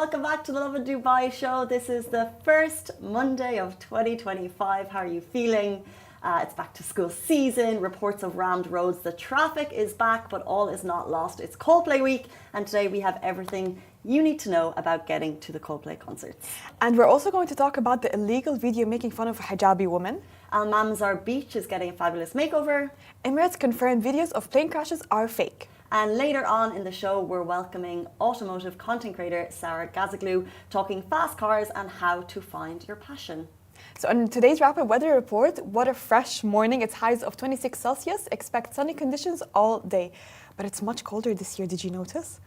welcome back to the Lovin Dubai show. This is the first Monday of 2025. How are you feeling? It's back to school season, reports of rammed roads. The traffic is back, but all is not lost. It's Coldplay week, and today we have everything you need to know about getting to the Coldplay concerts. And we're also going to talk about the illegal video making fun of Hijabi women. Mamzar Beach is getting a fabulous makeover. Emirates confirmed videos of plane crashes are fake. And later on in the show, we're welcoming Automotive content creator Sara Gazioglu, talking fast cars and how to find your passion. So in today's rapid weather report, what a fresh morning. It's highs of 26 Celsius. Expect sunny conditions all day. But it's much colder this year. Did you notice?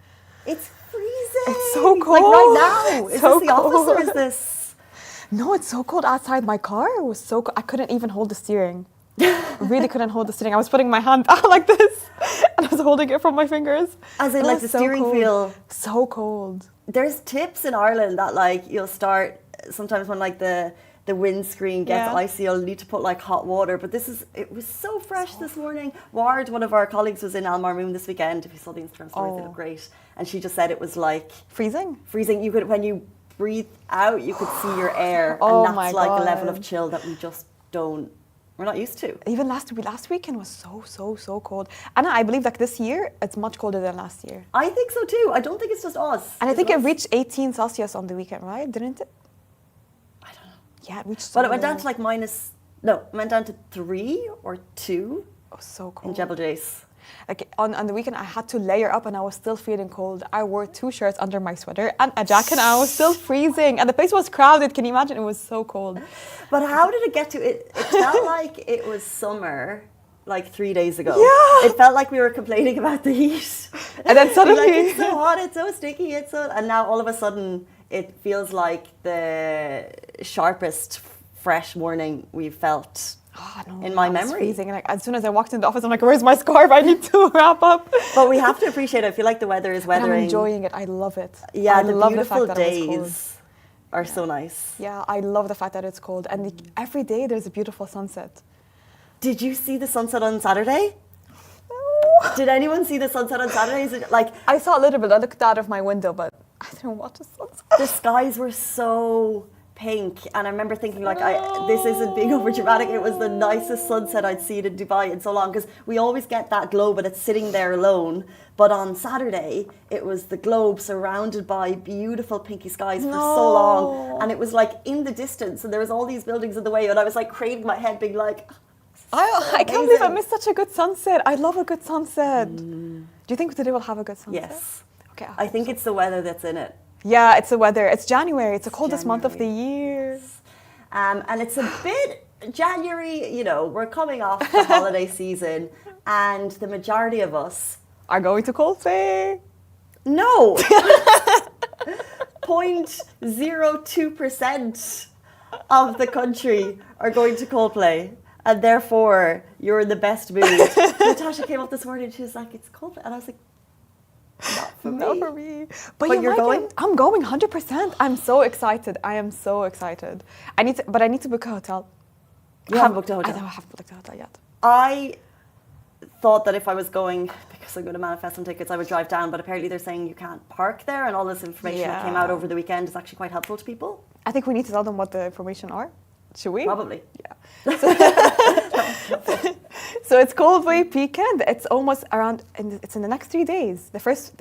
It's freezing. It's so cold. Like right now. Is so this the cold. office or is this? No, it's so cold outside my car. It was so cold. I couldn't even hold the steering. Really couldn't hold the steering. I was putting my hand out like this and I was holding it from my fingers. As in like the steering wheel. So cold. There's tips in Ireland that like you'll start sometimes when like the windscreen gets icy, you'll need to put like hot water. But it was so fresh this morning. Ward, one of our colleagues, was in Mar Moon this weekend. If you saw the Instagram stories, they look great. And she just said it was like freezing. Freezing. You could, when you breathe out, you could see your air. Oh, and that's like a level of chill that we're not used to. Even last weekend was so cold. And I believe like this year, it's much colder than last year. I think so too. I don't think it's just us. And I think it reached 18 Celsius on the weekend, right? Didn't it? I don't know. Yeah, it reached But it went down to like it went down to 3 or 2. Oh, so cold. In Jebel Jais. Like on the weekend, I had to layer up and I was still feeling cold. I wore 2 shirts under my sweater and a jacket and I was still freezing. And the place was crowded. Can you imagine? It was so cold. But how did it get to it? It felt like it was summer like 3 days ago. Yeah. It felt like we were complaining about the heat. And then suddenly... like, it's so hot, it's so sticky, and now all of a sudden it feels like the sharpest fresh morning we've felt. Oh, no, in my memory. Freezing. And like, as soon as I walked in the office, I'm like, where's my scarf? I need to wrap up. But we have to appreciate it. I feel like the weather is weathering. And I'm enjoying it. I love it. Yeah, I love beautiful the fact that it's cold. days are so nice. Yeah, I love the fact that it's cold. And every day there's a beautiful sunset. Did you see the sunset on Saturday? No. Did anyone see the sunset on Saturday? Is it like I saw a little bit. I looked out of my window, but I didn't watch the sunset. The skies were so pink, and I remember thinking like, this isn't being over dramatic. It was the nicest sunset I'd seen in Dubai in so long, because we always get that globe and it's sitting there alone. But on Saturday, it was the globe surrounded by beautiful pinky skies for so long, and it was like in the distance, and there was all these buildings in the way, and I was like craning my head, being like, I can't believe I missed such a good sunset. I love a good sunset. Do you think today we'll have a good sunset? Yes. Okay. I think it's the weather that's in it. Yeah, it's the weather. It's January. It's the coldest month of the year. And it's a bit January, we're coming off the holiday season, and the majority of us are going to Coldplay. No. 0.02% of the country are going to Coldplay. And therefore, you're in the best mood. Natasha came up this morning and she was like, it's Coldplay. And I was like, not for me. But you're going? I'm going 100%. I'm so excited. I am so excited. I need to book a hotel. You haven't booked a hotel? I haven't booked a hotel yet. I thought that if I was going, because I'm going to manifest some tickets, I would drive down. But apparently they're saying you can't park there. And all this information that came out over the weekend is actually quite helpful to people. I think we need to tell them what the information are. Should we? Probably. Yeah. So it's Coldplay weekend. It's almost around. It's in the next 3 days. The first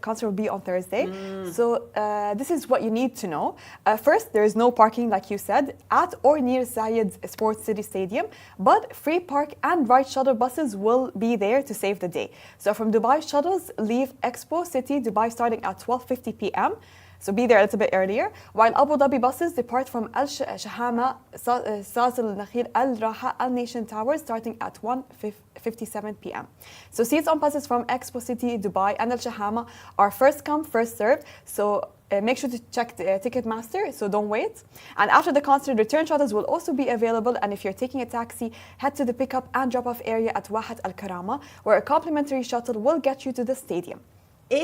concert will be on Thursday. So this is what you need to know. First, there is no parking, like you said, at or near Zayed Sports City Stadium. But free park and ride shuttle buses will be there to save the day. So from Dubai, shuttles leave Expo City, Dubai, starting at 12:50 p.m. So be there a little bit earlier. While Abu Dhabi buses depart from Al Shahama, Saz Al Nakhil, Al Raha, Al Nation Towers, starting at 1:57 p.m. So seats on buses from Expo City, Dubai, and Al Shahama are first come, first served. So make sure to check the Ticketmaster, so don't wait. And after the concert, return shuttles will also be available. And if you're taking a taxi, head to the pickup and drop-off area at Wahat Al Karama, where a complimentary shuttle will get you to the stadium.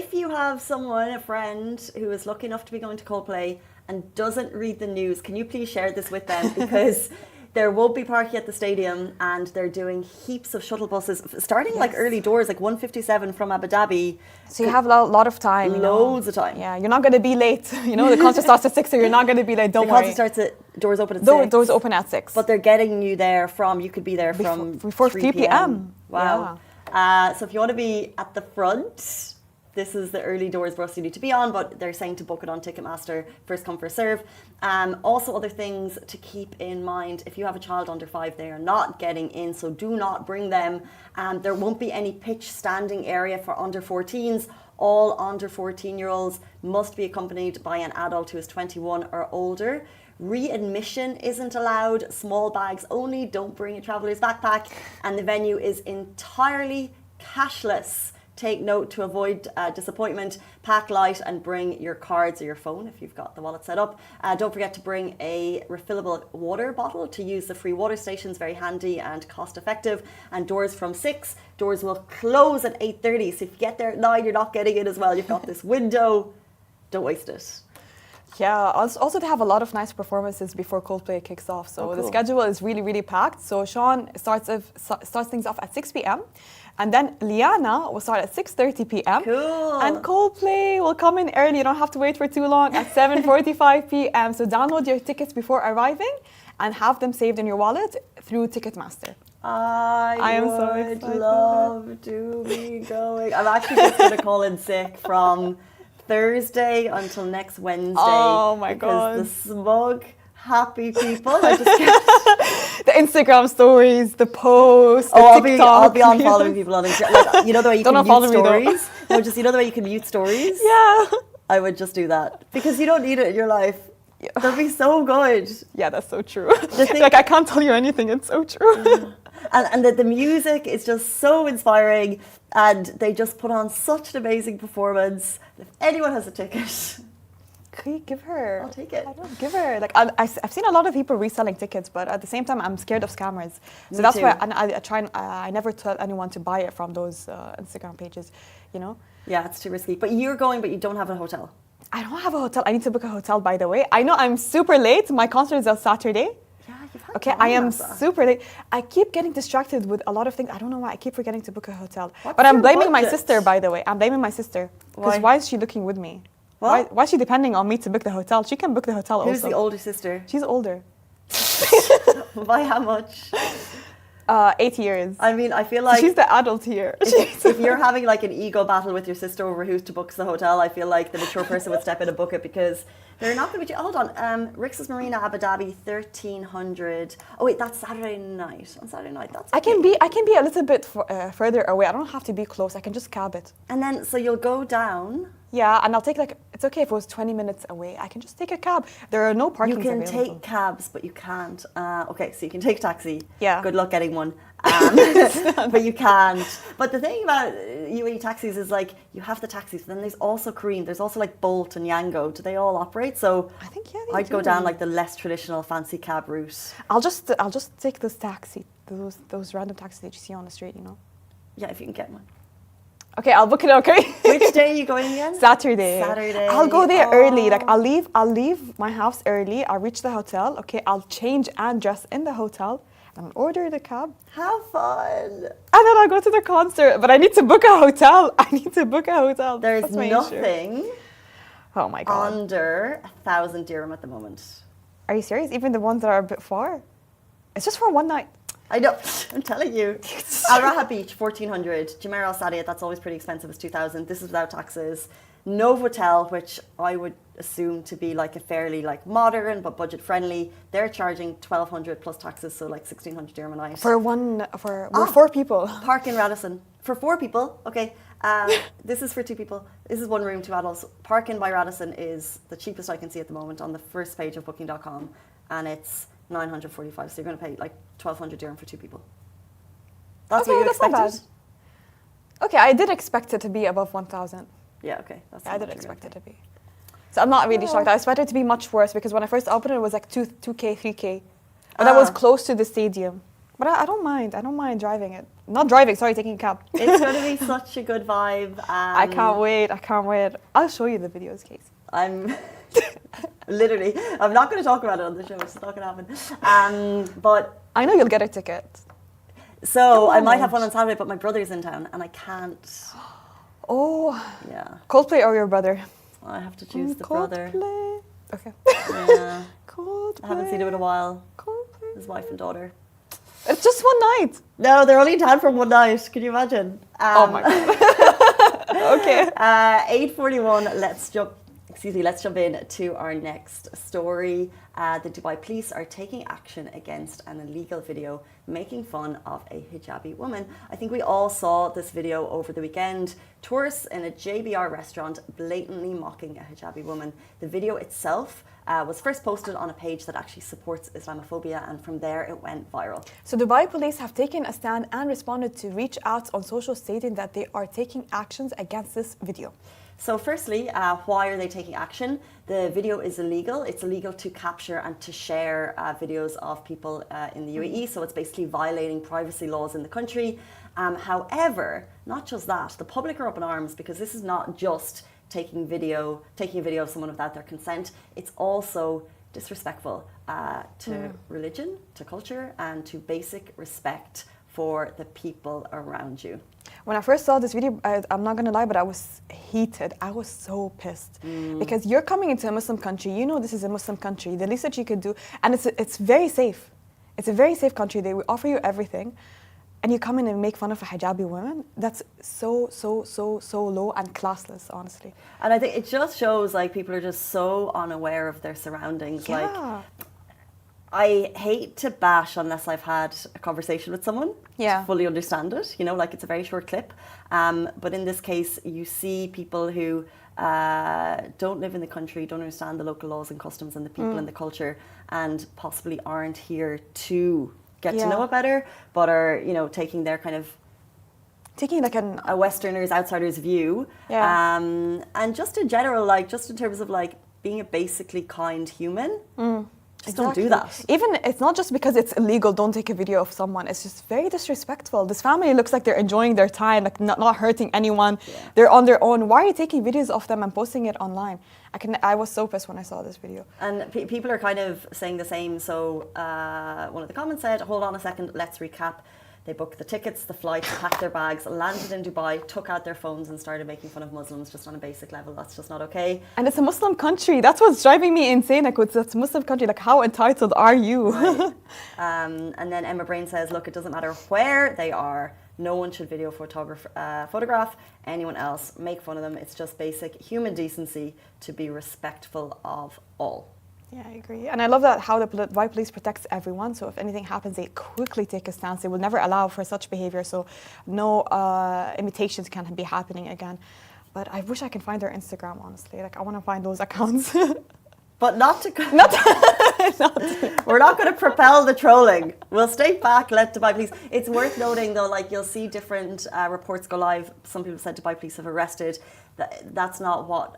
If you have someone, a friend, who is lucky enough to be going to Coldplay and doesn't read the news, can you please share this with them? Because There won't be parking at the stadium, and they're doing heaps of shuttle buses, starting like early doors, like 1:57 from Abu Dhabi. So you have a lot of time. Loads of time. Yeah, you're not going to be late. The concert starts at 6, so you're not going to be late. Don't worry. The concert starts at, doors open at 6. Doors open at 6. But they're getting you there from, you could be there from before 3 p.m. Wow. Yeah. So if you want to be at the front, this is the early doors bus you need to be on, but they're saying to book it on Ticketmaster, first come, first serve. Also, other things to keep in mind, if you have a child under 5, they are not getting in, so do not bring them. There won't be any pitch standing area for under 14s. All under 14-year-olds must be accompanied by an adult who is 21 or older. Readmission isn't allowed, small bags only, don't bring a traveller's backpack, and the venue is entirely cashless. Take note to avoid disappointment, pack light and bring your cards or your phone if you've got the wallet set up. Don't forget to bring a refillable water bottle to use the free water stations, very handy and cost effective. And doors from 6, doors will close at 8:30. So if you get there at 9, you're not getting in as well. You've got this window, don't waste it. Yeah, also they have a lot of nice performances before Coldplay kicks off. So the schedule is really, really packed. So Sean starts things off at 6 p.m. And then Liana will start at 6:30 p.m. Cool. And Coldplay will come in early. You don't have to wait for too long at 7:45 p.m. So download your tickets before arriving and have them saved in your wallet through Ticketmaster. I am so excited. Love to be going. I'm actually just going to call in sick from Thursday until next Wednesday. Oh my God. Because the smug, happy people, I just get the Instagram stories, the posts, the TikTok. I'll be on following people on Instagram. Like, you know the way you can mute stories? No, just, you know the way you can mute stories? Yeah. I would just do that. Because you don't need it in your life. Yeah. They'll be so good. Yeah, that's so true. Like, I can't tell you anything. It's so true. Yeah. And the music is just so inspiring, and they just put on such an amazing performance. If anyone has a ticket, can you give her? I'll take it. I don't give her. Like I've seen a lot of people reselling tickets, but at the same time, I'm scared of scammers. So Me that's too. why I never tell anyone to buy it from those Instagram pages. Yeah, it's too risky. But you're going, but you don't have a hotel. I don't have a hotel. I need to book a hotel, by the way. I know I'm super late. My concert is on Saturday. Okay, I am super late. I keep getting distracted with a lot of things. I don't know why. I keep forgetting to book a hotel. But I'm blaming my sister, by the way. I'm blaming my sister. Because why is she looking with me? Why is she depending on me to book the hotel? She can book the hotel also. Who's the older sister? She's older. By how much? 8 years. I mean, I feel like... She's the adult here. If you're having like an ego battle with your sister over who to book the hotel, I feel like the mature person would step in and book it, because they're not going to be... Hold on. Rix's Marina, Abu Dhabi, 1,300. Oh wait, that's Saturday night. On Saturday night, that's okay. I can be a little bit further away. I don't have to be close. I can just cab it. And then, so you'll go down... Yeah, and I'll take it's okay if it was 20 minutes away. I can just take a cab. There are no parking available. You can take cabs, but you can't. Okay, so you can take a taxi. Yeah. Good luck getting one. But you can't. But the thing about UAE taxis is like, you have the taxis, then there's also Careem, there's also like Bolt and Yango. Do they all operate? So I think, yeah, I'd go down like the less traditional fancy cab route. I'll just take this taxi, those random taxis that you see on the street, Yeah, if you can get one. Okay, I'll book it. Okay. Which day are you going again? Saturday. I'll go there early. Like I'll leave my house early. I'll reach the hotel. Okay, I'll change and dress in the hotel. And I'll order the cab. Have fun. And then I'll go to the concert. But I need to book a hotel. There's nothing. Issue. Oh my God. Under 1,000 dirham at the moment. Are you serious? Even the ones that are a bit far? It's just for one night. I know, I'm telling you. Al Raha Beach, 1,400. Jumeirah Al Sadiyat, that's always pretty expensive, it's 2,000. This is without taxes. Novotel, which I would assume to be like a fairly like modern but budget friendly, they're charging 1,200 plus taxes, so like 1,600 dirham a night. For 4 people. Park in Radisson. For 4 people, okay. This is for 2 people. This is 1 room, 2 adults. Park in by Radisson is the cheapest I can see at the moment on the first page of booking.com, and it's 945, so you're going to pay like 1,200 dirham for 2 people. That's what you expected? Not bad. Okay, I did expect it to be above 1,000. Yeah, okay. I did expect it to be. So I'm not really shocked. I expected it to be much worse, because when I first opened it was like 2K, 3K. But that was close to the stadium. But I don't mind. I don't mind driving it. Not driving, sorry, taking a cab. It's going to be such a good vibe. I can't wait. I'll show you the videos, Casey. Literally. I'm not going to talk about it on the show. It's not going to happen. But I know you'll get a ticket. so I might have one on Saturday, but my brother's in town and I can't. Oh. Yeah. Coldplay or your brother? I have to choose the Coldplay. brother. Okay. Yeah. Coldplay. I haven't seen him in a while. Coldplay. His wife and daughter. It's just one night. No, they're only in town for one night. Can you imagine? Oh my God. Okay. 8:41. Let's jump in to our next story. The Dubai police are taking action against an illegal video making fun of a hijabi woman. I think we all saw this video over the weekend. Tourists in a JBR restaurant blatantly mocking a hijabi woman. The video itself was first posted on a page that actually supports Islamophobia, and from there it went viral. So Dubai police have taken a stand and responded to reach outs on social, stating that they are taking actions against this video. So firstly, why are they taking action? The video is illegal. It's illegal to capture and to share videos of people in the UAE. So it's basically violating privacy laws in the country. However, not just that, the public are up in arms because this is not just taking a video of someone without their consent. It's also disrespectful to religion, to culture, and to basic respect for the people around you. When I first saw this video, I'm not gonna lie, but I was heated. I was so pissed because you're coming into a Muslim country. You know this is a Muslim country. The least that you could do, and it's very safe. It's a very safe country. They will offer you everything, and you come in and make fun of a hijabi woman. That's so low and classless, honestly. And I think it just shows like people are just so unaware of their surroundings. Yeah. Like, I hate to bash unless I've had a conversation with someone to fully understand it. You know, like it's a very short clip. But in this case, you see people who don't live in the country, don't understand the local laws and customs and the people and the culture, and possibly aren't here to get to know it better, but are, you know, taking their kind of taking like a Westerner's, outsider's view. And just in general, like just in terms of like being a basically kind human. Just don't do that. Even, it's not just because it's illegal, don't take a video of someone. It's just very disrespectful. This family looks like they're enjoying their time, like not hurting anyone. Yeah. They're on their own. Why are you taking videos of them and posting it online? I was so pissed when I saw this video. And people are kind of saying the same. So one of the comments said, hold on a second, let's recap. They booked the tickets, the flights, packed their bags, landed in Dubai, took out their phones and started making fun of Muslims just on a basic level. That's just not okay. And it's a Muslim country. That's what's driving me insane. Like, it's a Muslim country. Like, how entitled are you? Right. And then Emma Brain says, look, it doesn't matter where they are. No one should photograph anyone else, make fun of them. It's just basic human decency to be respectful of all. Yeah, I agree. And I love that how the Dubai police protects everyone. So if anything happens, they quickly take a stance. They will never allow for such behavior. So no imitations can be happening again. But I wish I could find their Instagram, honestly. Like, I want to find those accounts. But we're not going to propel the trolling. We'll stay back, let Dubai police. It's worth noting, though, like you'll see different reports go live. Some people said Dubai police have arrested. That's not what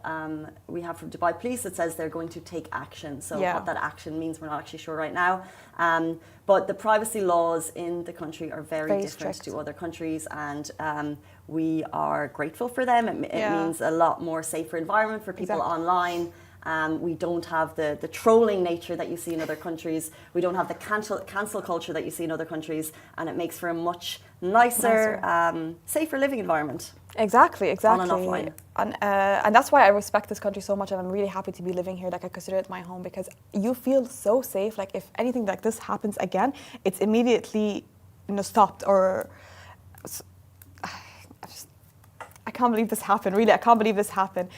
we have from Dubai police. It says they're going to take action. So what that action means, we're not actually sure right now. But the privacy laws in the country are very different to other countries, and we are grateful for them. It means a lot more safer environment for people online. We don't have the trolling nature that you see in other countries. We don't have the cancel culture that you see in other countries, and it makes for a much nicer. Safer living environment. Exactly. On and offline. And that's why I respect this country so much, and I'm really happy to be living here. Like, I consider it my home because you feel so safe. Like, if anything like this happens again, it's immediately, stopped. Or I can't believe this happened. Really, I can't believe this happened.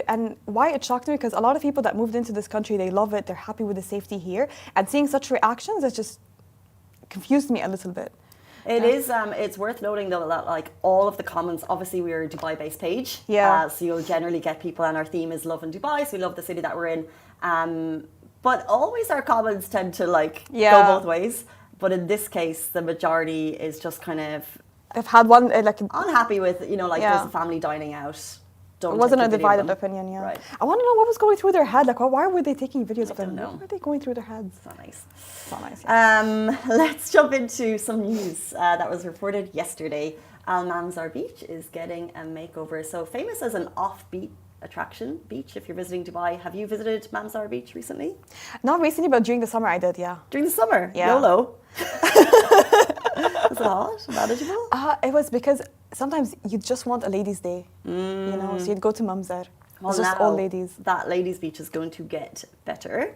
And why it shocked me, because a lot of people that moved into this country, they love it. They're happy with the safety here, and seeing such reactions, it just confused me a little bit. It is. It's worth noting though that like all of the comments, obviously we're a Dubai-based page. So you'll generally get people, and our theme is Lovin Dubai, so we love the city that we're in. But always our comments tend to go both ways. But in this case, the majority is just kind of they've had one unhappy with there's a family dining out. It wasn't a divided opinion, Right. I want to know what was going through their head. Like, why were they taking videos of them? Know. What were they going through their heads? It's not nice. It's not nice. Yeah. Let's jump into some news that was reported yesterday. Mamzar Beach is getting a makeover. So famous as an offbeat attraction beach if you're visiting Dubai. Have you visited Mamzar Beach recently? Not recently, but during the summer I did, yeah. During the summer? Yeah. YOLO. Was it hot? Manageable? It was because sometimes you just want a ladies' day, you know, so you'd go to Mamzar. Well, It's just now all ladies. that ladies' beach is going to get better.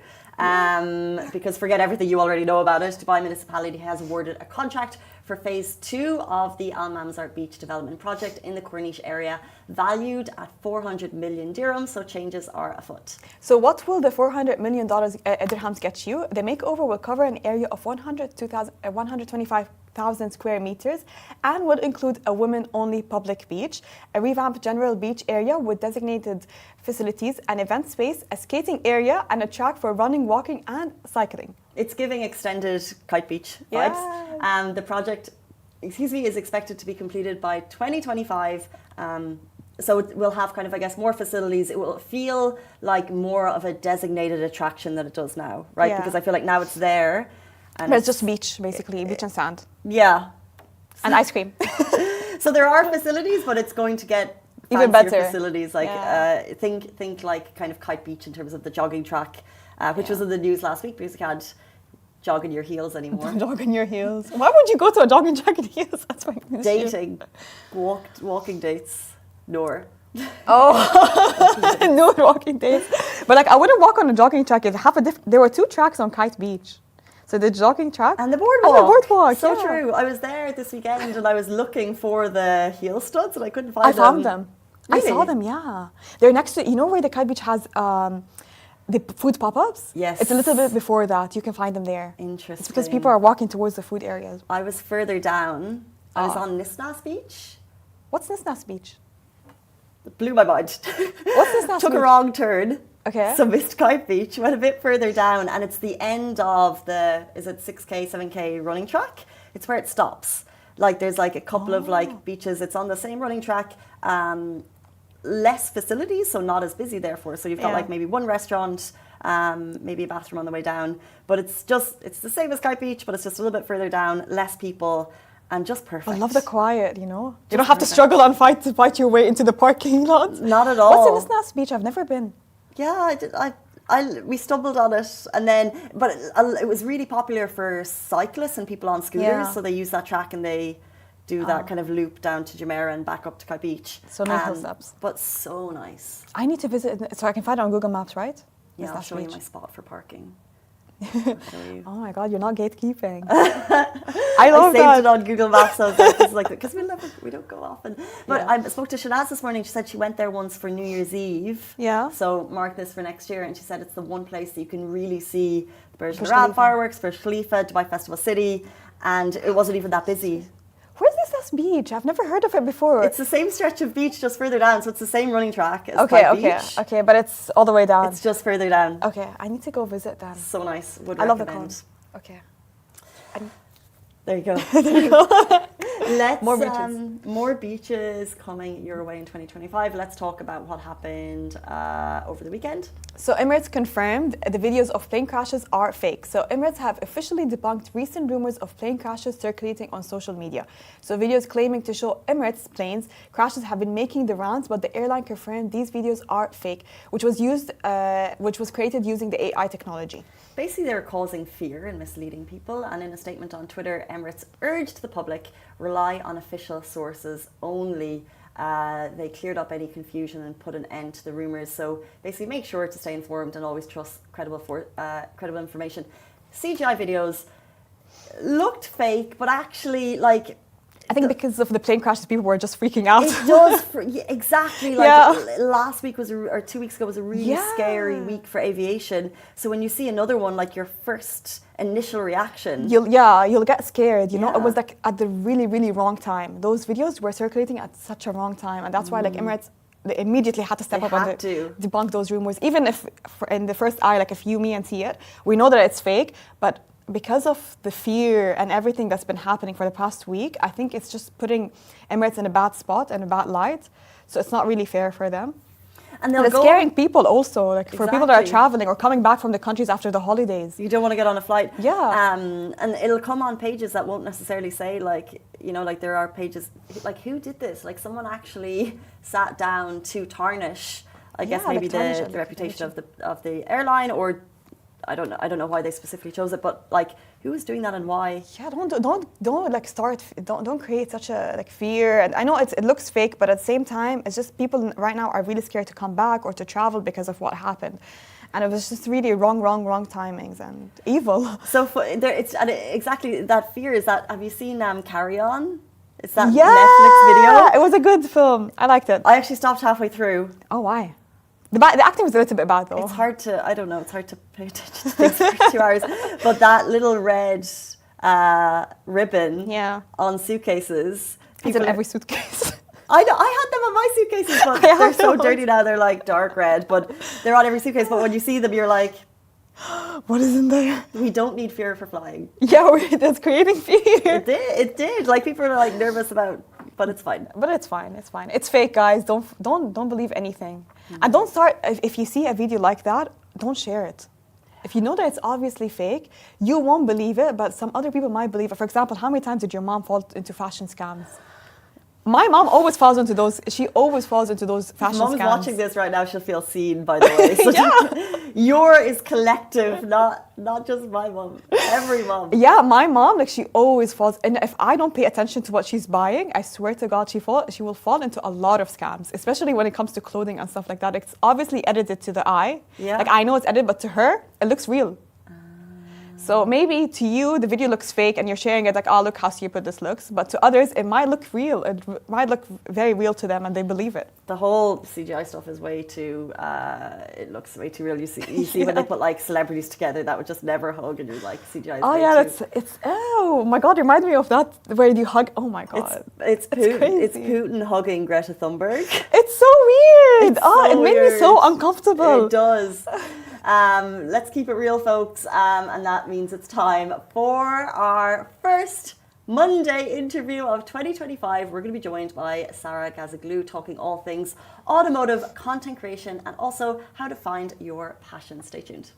Because forget everything you already know about it. Dubai municipality has awarded a contract for phase 2 of the Al Mamzar Beach development project in the Corniche area, valued at 400 million dirhams, so changes are afoot. So what will the $400 million dirhams get you? The makeover will cover an area of 125,000 square meters and will include a women-only public beach, a revamped general beach area with designated facilities, an event space, a skating area, and a track for running, walking, and cycling. It's giving extended Kite Beach vibes. The project, is expected to be completed by 2025. So it will have kind of, I guess, more facilities. It will feel like more of a designated attraction than it does now, right? Yeah. Because I feel like now it's there. And But it's just beach, basically, beach and sand. Yeah. And ice cream. So there are facilities, but it's going to get Even fancier better. facilities. Like think like kind of Kite Beach in terms of the jogging track, which was in the news last week because you can't jog in your heels anymore. Jog in your heels. Why would you go to a jogging track in heels? That's my Dating, walking dates, nor. Oh, no walking days. But like, I wouldn't walk on a jogging track. There were 2 tracks on Kite Beach. So the jogging track And the boardwalk. So yeah. true. I was there this weekend and I was looking for the heel studs and I couldn't find them. I found them. Really? I saw them, yeah. They're next to, you know where the Kite Beach has the food pop-ups? Yes. It's a little bit before that. You can find them there. Interesting. It's because people are walking towards the food areas. I was further down. I was on Nisnas Beach. What's Nisnas Beach? It blew my mind. What's Nisnas Took Beach? a wrong turn. Okay. So missed Kite Beach, went a bit further down, and it's the end of the, is it 6K, 7K running track? It's where it stops. Like there's like a couple of like beaches. It's on the same running track. Less facilities, so not as busy therefore. So you've got like maybe one restaurant, maybe a bathroom on the way down. But it's the same as Kite Beach, but it's just a little bit further down, less people, and just perfect. I love the quiet, you know? You don't have to struggle and fight your way into the parking lot. Not at all. What's in Nisnas Beach? I've never been. Yeah, we stumbled on it, and then, but it was really popular for cyclists and people on scooters. Yeah. So they use that track and they do that kind of loop down to Jumeirah and back up to Kite Beach. So many hill steps. But so nice. I need to visit, so I can find it on Google Maps, right? Yeah, I'll Nisnas show you Beach. my spot for parking. I'll show you. Oh my God, you're not gatekeeping. I love saved that. it on Google Maps. So I was like, because we don't go often. But I spoke to Shanaz this morning. She said she went there once for New Year's Eve. Yeah. So mark this for next year. And she said it's the one place that you can really see the Burj Al Burj Arab Khalifa. fireworks, Burj Khalifa, Dubai Festival City, and it wasn't even that busy. Where's Nisnas Beach? I've never heard of it before. It's the same stretch of beach, just further down. So it's the same running track as okay, Kite okay, Beach. okay, but it's all the way down. It's just further down. Okay, I need to go visit then. So nice. Would I love the recommend. con. Okay. There you go. Let's more beaches coming your way in 2025. Let's talk about what happened over the weekend. So Emirates confirmed the videos of plane crashes are fake. So Emirates have officially debunked recent rumors of plane crashes circulating on social media. So videos claiming to show Emirates planes crashes have been making the rounds, but the airline confirmed these videos are fake, which was created using the AI technology. Basically, they're causing fear and misleading people. And in a statement on Twitter, Emirates urged the public rely on official sources only. They cleared up any confusion and put an end to the rumours. So basically, make sure to stay informed and always trust credible information. CGI videos looked fake, but actually, like, I think because of the plane crashes, people were just freaking out. it does, exactly. Like last week or 2 weeks ago was a really scary week for aviation. So when you see another one, like your first initial reaction, you'll get scared. You know, it was like at the really, really wrong time. Those videos were circulating at such a wrong time, and that's why like Emirates, they immediately had to step up and debunk those rumors. Even if in the first eye, like if you, me, and see it, we know that it's fake, but because of the fear and everything that's been happening for the past week, I think it's just putting Emirates in a bad spot and a bad light. So it's not really fair for them. And it's scaring people also, like for people that are traveling or coming back from the countries after the holidays. You don't want to get on a flight. Yeah. And it'll come on pages that won't necessarily say, like, you know, like there are pages, like who did this? Like someone actually sat down to tarnish I guess Yeah, maybe like tarnish the it, reputation of the airline, or I don't know why they specifically chose it, but like who was doing that and why? Yeah, don't like start. Don't create such a like fear. And I know it looks fake, but at the same time, it's just people right now are really scared to come back or to travel because of what happened, and it was just really wrong timings and evil. So it's and exactly that fear is that. Have you seen Carry On? It's that Yeah, Netflix video. it was a good film. I liked it. I actually stopped halfway through. Oh, why? The acting was a little bit bad though. It's hard to, I don't know, it's hard to pay attention to things for 2 hours. But that little red ribbon on suitcases. It's in every suitcase. I know, I had them on my suitcases, but they're so dirty now, they're like dark red, but they're on every suitcase. But when you see them, you're like, what is in there? We don't need fear for flying. Yeah, that's creating fear. It did. Like people are like nervous about, but it's fine. But it's fine. It's fake, guys. Don't believe anything. And don't start, if you see a video like that, don't share it. If you know that it's obviously fake, you won't believe it, but some other people might believe it. For example, how many times did your mom fall into fashion scams? My mom always falls into those. She always falls into those fashion scams. Mom's watching this right now. She'll feel seen, by the way. So your is collective, not just my mom. Every mom. Yeah, my mom, like she always falls. And if I don't pay attention to what she's buying, I swear to God, she will fall into a lot of scams, especially when it comes to clothing and stuff like that. It's obviously edited to the eye. Yeah. Like I know it's edited, but to her, it looks real. So maybe to you, the video looks fake and you're sharing it like, oh, look how stupid this looks. But to others, it might look real. It might look very real to them and they believe it. The whole CGI stuff is way too, it looks way too real. You see when they put like celebrities together that would just never hug and you're like, CGI is oh way yeah, too. Oh my God, it reminds me of that where you hug, oh my God. It's Putin, crazy. it's Putin hugging Greta Thunberg. It's so weird. It's so it made me so uncomfortable. It does. Let's keep it real, folks, and that means it's time for our first Monday interview of 2025. We're going to be joined by Sara Gazioglu, talking all things automotive, content creation, and also how to find your passion. Stay tuned.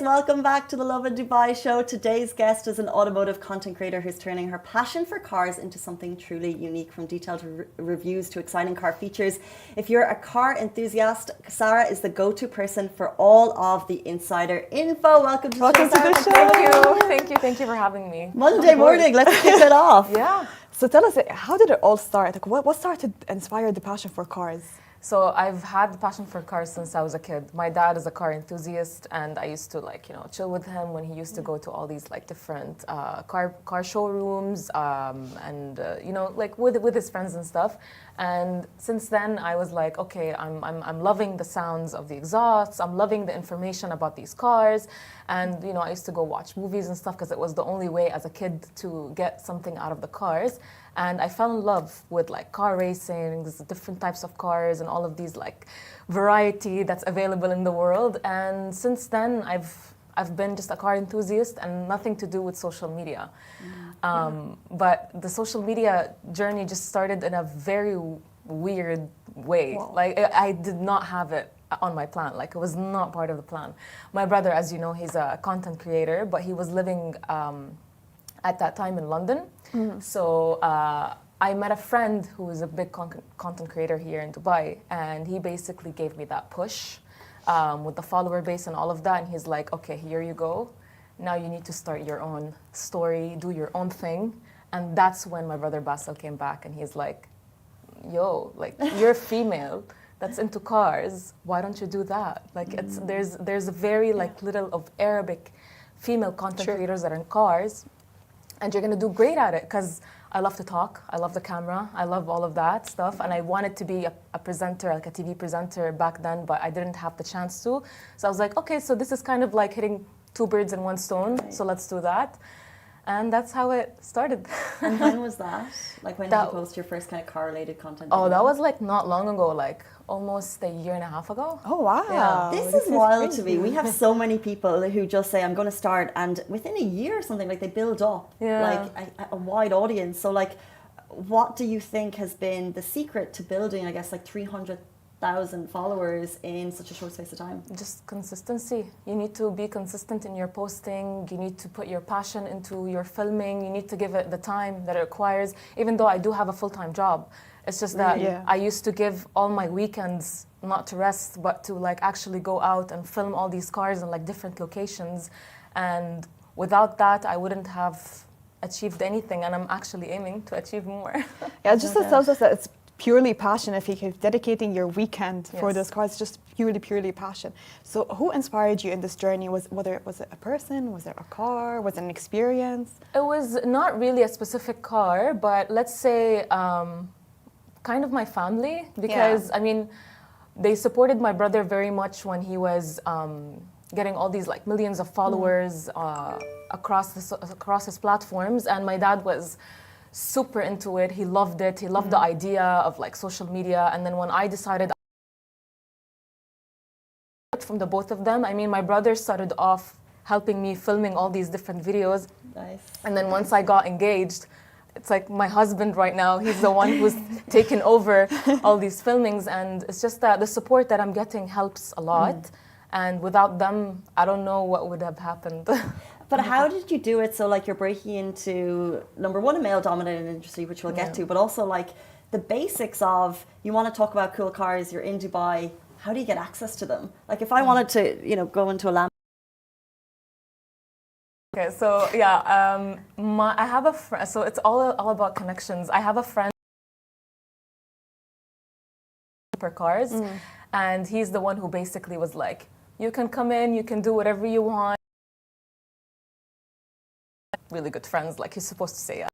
welcome back to the Lovin Dubai show. Today's guest is an automotive content creator who's turning her passion for cars into something truly unique, from detailed reviews to exciting car features. If you're a car enthusiast, Sara is the go-to person for all of the insider info. Welcome to the show. Thank you for having me. Monday morning, let's kick it off. Yeah. So tell us, how did it all start? Like, what started to inspire the passion for cars? So I've had the passion for cars since I was a kid. My dad is a car enthusiast, and I used to chill with him when he used to go to all these different car showrooms, and with his friends and stuff. And since then, I was like, okay, I'm loving the sounds of the exhausts. I'm loving the information about these cars, and I used to go watch movies and stuff because it was the only way as a kid to get something out of the cars. And I fell in love with car racing, different types of cars, and all of these variety that's available in the world. And since then, I've been just a car enthusiast and nothing to do with social media. But the social media journey just started in a very weird way. Wow. I did not have it on my plan. It was not part of the plan. My brother, as you know, he's a content creator, but he was living at that time in London. So I met a friend who is a big content creator here in Dubai, and he basically gave me that push with the follower base and all of that. And he's like, okay, here you go. Now you need to start your own story, do your own thing. And that's when my brother Basil came back, and he's like, yo, you're female that's into cars. Why don't you do that? There's a very little of Arabic female content creators that are in cars. And you're going to do great at it, because I love to talk. I love the camera. I love all of that stuff. And I wanted to be a presenter, a TV presenter back then, but I didn't have the chance to. So I was like, okay, so this is kind of like hitting two birds in one stone. Right. So let's do that. And that's how it started. And when was that? When did you post your first kind of car-related content? Oh, that was not long ago, almost a year and a half ago. Oh, wow. Yeah. This is wild to me. We have so many people who just say, I'm going to start, and within a year or something, they build up a wide audience. So what do you think has been the secret to building, 300,000 followers in such a short space of time? Just consistency. You need to be consistent in your posting. You need to put your passion into your filming. You need to give it the time that it requires. Even though I do have a full-time job, it's just that I used to give all my weekends not to rest, but to actually go out and film all these cars in different locations. And without that, I wouldn't have achieved anything. And I'm actually aiming to achieve more. Yeah, it just tells us that it's purely passion. If you keep dedicating your weekend for those cars, it's just purely passion. So who inspired you in this journey? Was it a person? Was it a car? Was it an experience? It was not really a specific car, but let's say kind of my family, because they supported my brother very much when he was getting all these millions of followers across his platforms. And my dad was super into it. He loved it. He loved the idea of social media. And then when I decided from the both of them, my brother started off helping me filming all these different videos. Nice. And then once I got engaged, it's my husband right now. He's the one who's taken over all these filmings. And it's just that the support that I'm getting helps a lot. And without them, I don't know what would have happened. But how did you do it? So you're breaking into, number one, a male-dominated industry, which we'll get to, but also the basics of, you want to talk about cool cars, you're in Dubai, how do you get access to them? If I wanted to, go into a land. Okay, so I have a friend, so it's all about connections. I have a friend for cars, and he's the one who basically was like, you can come in, you can do whatever you want. Really good friends, he's supposed to say.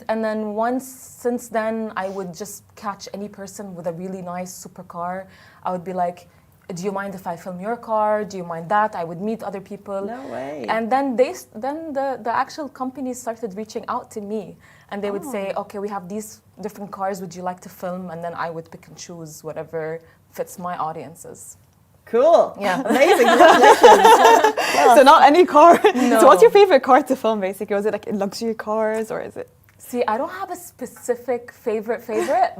And then since then, I would just catch any person with a really nice supercar. I would be like, do you mind if I film your car? Do you mind that? I would meet other people. No way. And then the actual companies started reaching out to me, and they would say, okay, we have these different cars. Would you like to film? And then I would pick and choose whatever fits my audiences. Cool. Yeah. Amazing. Congratulations. So not any car. No. So what's your favorite car to film, basically? Was it luxury cars, or is it? See, I don't have a specific favorite,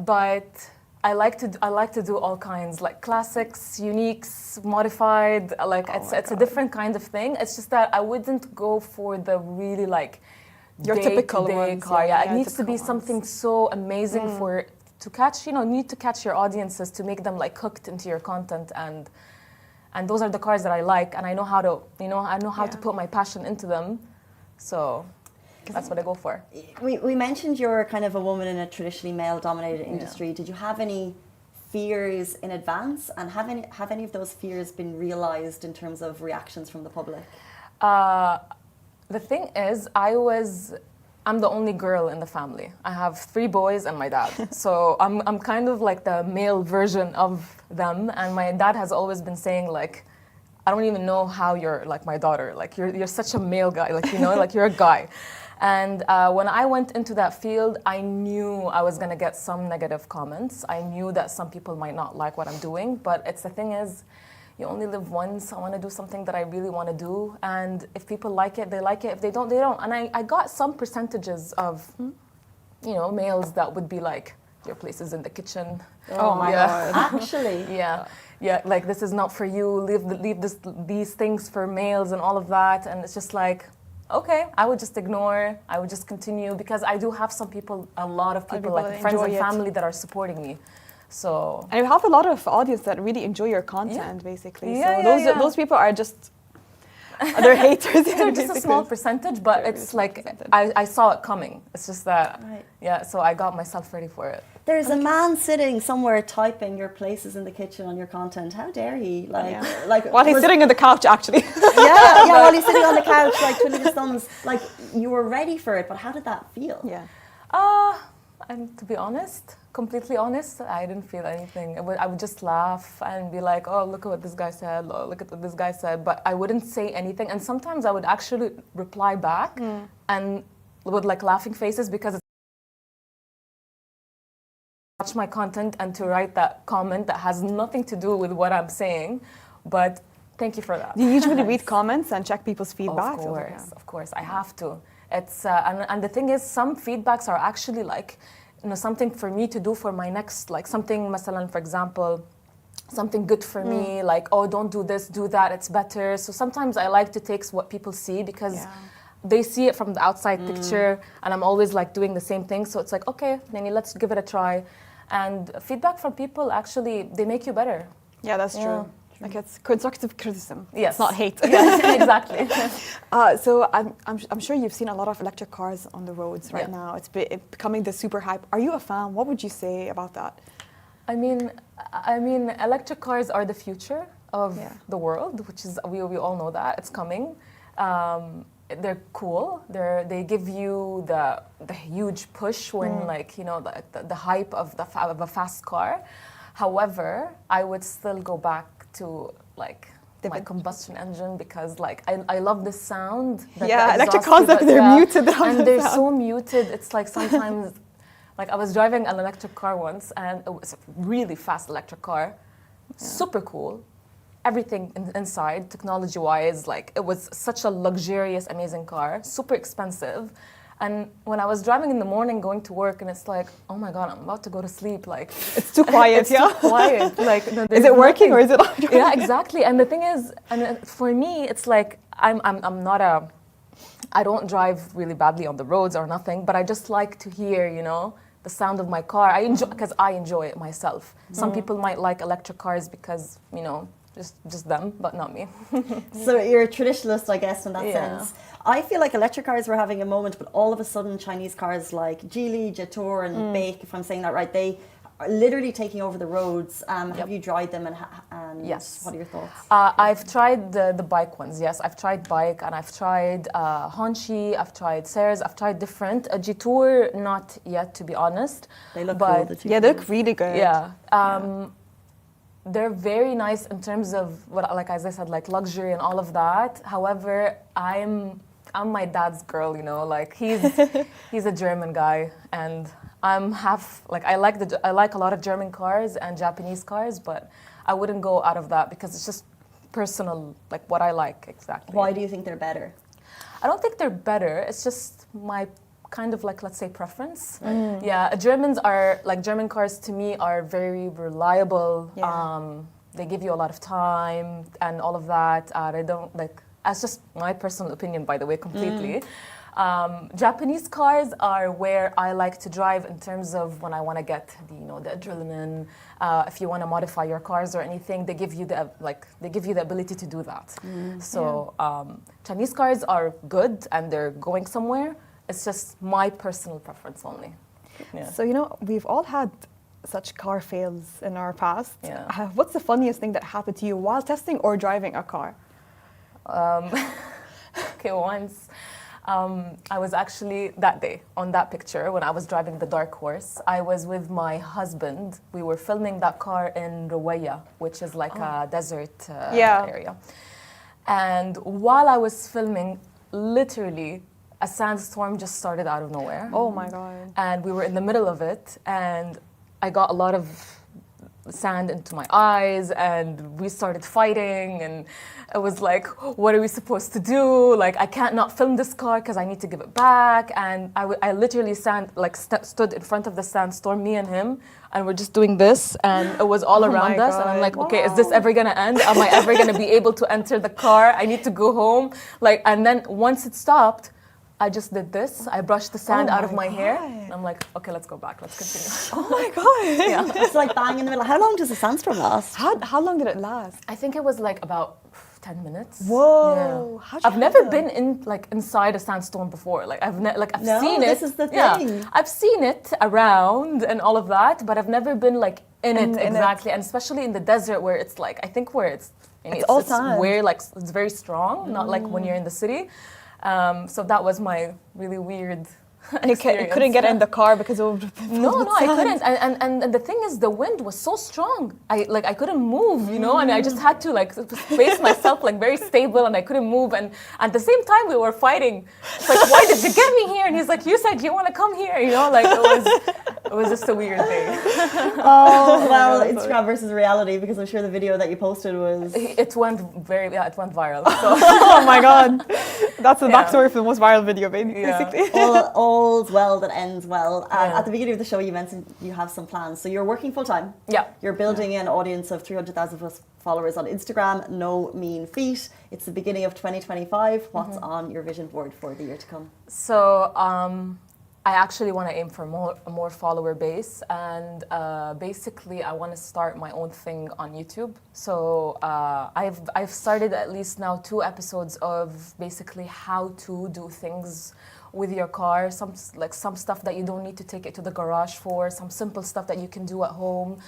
but I like to do all kinds, like classics, uniques, modified. Like it's a different kind of thing. It's just that I wouldn't go for the really like Your typical ones, car. yeah, It needs to be something so amazing to catch. Need to catch your audiences to make them like hooked into your content, and those are the cars that I like, and I know how to to put my passion into them. So that's what I go for. We mentioned you're kind of a woman in a traditionally male-dominated industry. Did you have any fears in advance, and have any of those fears been realized in terms of reactions from the public? The thing is, I'm the only girl in the family. I have 3 boys and my dad. So I'm kind of like the male version of them, and my dad has always been saying like, I don't even know how you're like my daughter. Like you're such a male guy, like like you're a guy. And when I went into that field, I knew I was gonna get some negative comments. I knew that some people might not like what I'm doing, but the thing is, you only live once. I want to do something that I really want to do, and if people like it, they like it. If they don't, they don't. And I got some percentages of, males that would be like, your place is in the kitchen. Oh my God. Actually. Yeah, like this is not for you. Leave these things for males and all of that. And it's just like, okay, I would just ignore. I would just continue, because I do have a lot of people like friends and family that are supporting me. So, and you have a lot of audience that really enjoy your content, basically. Yeah, so those people are just they're haters. They're just a small percentage, but it's like I saw it coming. It's just that, so I got myself ready for it. There's a man sitting somewhere typing your places in the kitchen on your content. How dare he? Like while he's sitting on the couch, actually. While he's sitting on the couch, like twiddling his thumbs. Like, you were ready for it, but how did that feel? Yeah. And to be honest, completely honest, I didn't feel anything. I would just laugh and be like, oh, look at what this guy said, oh, look at what this guy said. But I wouldn't say anything. And sometimes I would actually reply back and with like laughing faces, because it's watch my content and to write that comment that has nothing to do with what I'm saying. But thank you for that. Do you usually read comments and check people's feedback? Of course, I have to. It's and the thing is, some feedbacks are actually like, something for me to do for my next, like something, masalan, for example, something good for me, like, oh, don't do this, do that, it's better. So sometimes I like to take what people see, because they see it from the outside picture, and I'm always like doing the same thing. So it's like, okay, Nani, let's give it a try. And feedback from people, actually, they make you better. Yeah, that's true. Like, it's constructive criticism. Yes. It's not hate. Yes, exactly. So I'm sure you've seen a lot of electric cars on the roads right now. It's becoming the super hype. Are you a fan? What would you say about that? I mean, electric cars are the future of the world, which is, we all know that it's coming. They're cool. They give you the huge push when the hype of a fast car. However, I would still go back to like my combustion engine, because like I love the sound. Electric cars, like they're muted. And they're so muted. It's like sometimes, like I was driving an electric car once, and it was a really fast electric car, super cool. Everything inside, technology-wise, like it was such a luxurious, amazing car, super expensive. And when I was driving in the morning going to work, and it's like, oh my God, I'm about to go to sleep. Like, it's too quiet. It's too quiet. Like, no, is it working or is it not driving? Yeah, exactly. And the thing is, and for me, it's like I don't drive really badly on the roads or nothing, but I just like to hear, the sound of my car. I enjoy, because I enjoy it myself. Some people might like electric cars because, just them, but not me. So you're a traditionalist, I guess, in that sense. I feel like electric cars were having a moment, but all of a sudden Chinese cars like Geely, Jetour and Bake, if I'm saying that right, they are literally taking over the roads. Have you tried them, and yes. What are your thoughts? I've tried the bike ones, yes. I've tried bike, and I've tried Honchi, I've tried Sara's, I've tried different. Jetour, not yet, to be honest. They look cool, the they look really good. Yeah. They're very nice in terms of like as I said, like luxury and all of that. However, I'm my dad's girl, like he's a German guy, and I'm half like I like a lot of German cars and Japanese cars, but I wouldn't go out of that because it's just personal, like what I like exactly. Why do you think they're better? I don't think they're better. It's just my kind of like, let's say, preference. Yeah, Germans are, like, German cars to me are very reliable. Yeah. They give you a lot of time and all of that. They don't, like, that's just my personal opinion, by the way, completely. Japanese cars are where I like to drive in terms of when I want to get the, the adrenaline. If you want to modify your cars or anything, they give you the ability to do that. So Chinese cars are good and they're going somewhere. It's just my personal preference only. Yeah. So, we've all had such car fails in our past. Yeah. What's the funniest thing that happened to you while testing or driving a car? Okay, once I was actually that day on that picture when I was driving the Dark Horse. I was with my husband. We were filming that car in Ruwaya, which is like a desert area. And while I was filming, literally a sandstorm just started out of nowhere. Oh my God. And we were in the middle of it, and I got a lot of sand into my eyes, and we started fighting, and it was like, what are we supposed to do? Like, I can't not film this car because I need to give it back. And I literally stood in front of the sandstorm, me and him, and we're just doing this, and it was all around us. And I'm like, okay, is this ever gonna end? Am I ever gonna be able to enter the car? I need to go home. Like, and then once it stopped, I just did this. I brushed the sand out of my hair. And I'm like, okay, let's go back. Let's continue. Oh my God. Yeah. It's like bang in the middle. How long does a sandstorm last? How long did it last? I think it was like about 10 minutes. Whoa. Yeah. I've never been inside a sandstorm before. Like I've seen it. This is the thing. Yeah. I've seen it around and all of that, but I've never been like in it exactly. And especially in the desert where it's like, I think where it's all sand. where like it's very strong, not like when you're in the city. So that was my really weird And you couldn't get in the car because it would No, I couldn't. And the thing is, the wind was so strong. I couldn't move, and I just had to like space myself like very stable, and I couldn't move. And at the same time, we were fighting. It's like, why did you get me here? And he's like, you said you want to come here, like it was just a weird day. Oh well, Instagram versus reality, because I'm sure the video that you posted was it went viral. So. Oh my God, that's the backstory for the most viral video, basically. All's well that ends well. At the beginning of the show, you mentioned you have some plans. So you're working full time. Yeah. You're building an audience of 300,000 plus followers on Instagram. No mean feat. It's the beginning of 2025. What's on your vision board for the year to come? So I actually want to aim for a more follower base, and basically I want to start my own thing on YouTube. So I've started at least now 2 episodes of basically how to do things with your car, some stuff that you don't need to take it to the garage for, some simple stuff that you can do at home,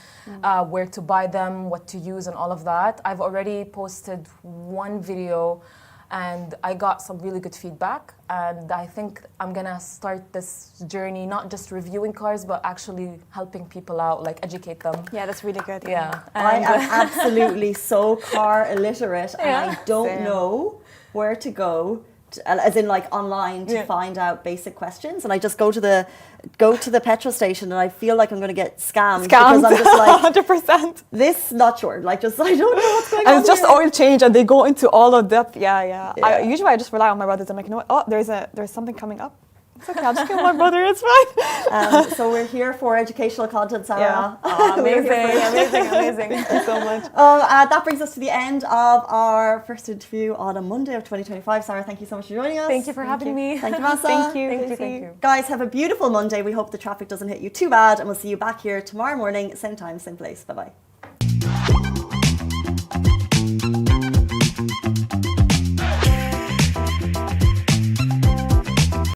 where to buy them, what to use, and all of that. I've already posted 1 video, and I got some really good feedback, and I think I'm gonna start this journey not just reviewing cars, but actually helping people out, like educate them. Yeah, that's really good. Yeah. I am absolutely so car illiterate, and I don't know where to go, as in like online, to find out basic questions, and I just go to the petrol station, and I feel like I'm going to get scammed because I'm just like 100%. This not sure, like just I don't know what's going on. And it's just here. oil change, and they go into all of depth. Yeah. Usually I just rely on my brothers. I'm like, you know what? Oh, there's something coming up. It's okay, I'll just get my brother, it's fine. So we're here for educational content, Sara. Yeah. Oh, amazing. Thank you so much. That brings us to the end of our first interview on a Monday of 2025. Sara, thank you so much for joining us. Thank you for having me. Thank you, Masa. Thank you. Guys, have a beautiful Monday. We hope the traffic doesn't hit you too bad, and we'll see you back here tomorrow morning, same time, same place. Bye-bye.